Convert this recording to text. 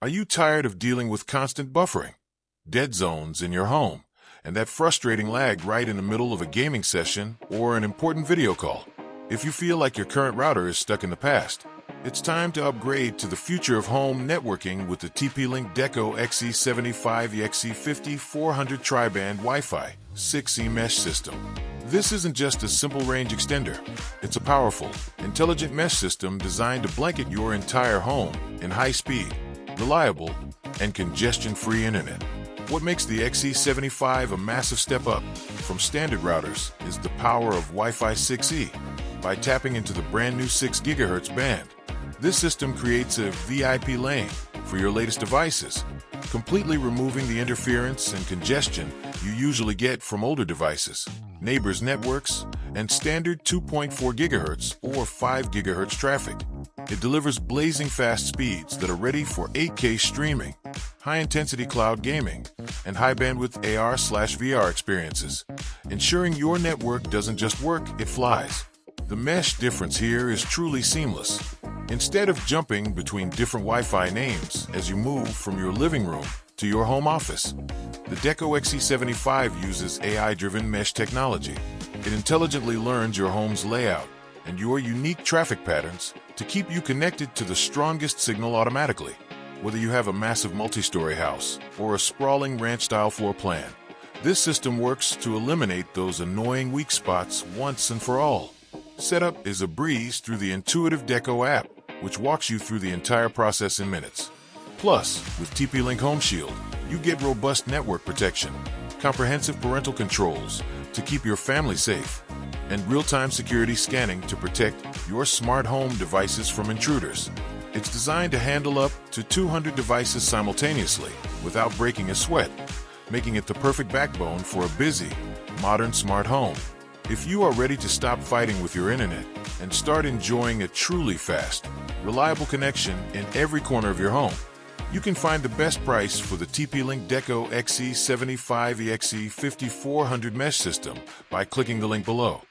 Are you tired of dealing with constant buffering, dead zones in your home, and that frustrating lag right in the middle of a gaming session or an important video call? If you feel like your current router is stuck in the past, it's time to upgrade to the future of home networking with the TP-Link Deco XE75 EXE50 400 tri-band Wi-Fi 6E mesh system. This isn't just a simple range extender. It's a powerful, intelligent mesh system designed to blanket your entire home in high-speed, reliable, and congestion-free internet. What makes the XE75 a massive step up from standard routers is the power of Wi-Fi 6E. By tapping into the brand new 6 GHz band, this system creates a VIP lane for your latest devices, completely removing the interference and congestion you usually get from older devices, neighbors' networks, and standard 2.4 GHz or 5 GHz traffic. It delivers blazing fast speeds that are ready for 8K streaming, high-intensity cloud gaming, and high-bandwidth AR/VR experiences, ensuring your network doesn't just work, it flies. The mesh difference here is truly seamless. Instead of jumping between different Wi-Fi names as you move from your living room to your home office, the Deco XE75 uses AI-driven mesh technology. It intelligently learns your home's layout and your unique traffic patterns to keep you connected to the strongest signal automatically. Whether you have a massive multi-story house or a sprawling ranch-style floor plan, this system works to eliminate those annoying weak spots once and for all. Setup is a breeze through the intuitive Deco app, which walks you through the entire process in minutes. Plus, with TP-Link Home Shield, you get robust network protection, comprehensive parental controls to keep your family safe, and real-time security scanning to protect your smart home devices from intruders. It's designed to handle up to 200 devices simultaneously without breaking a sweat, making it the perfect backbone for a busy, modern smart home. If you are ready to stop fighting with your internet and start enjoying a truly fast, reliable connection in every corner of your home, you can find the best price for the TP-Link Deco XE75 EXE50 400 mesh system by clicking the link below.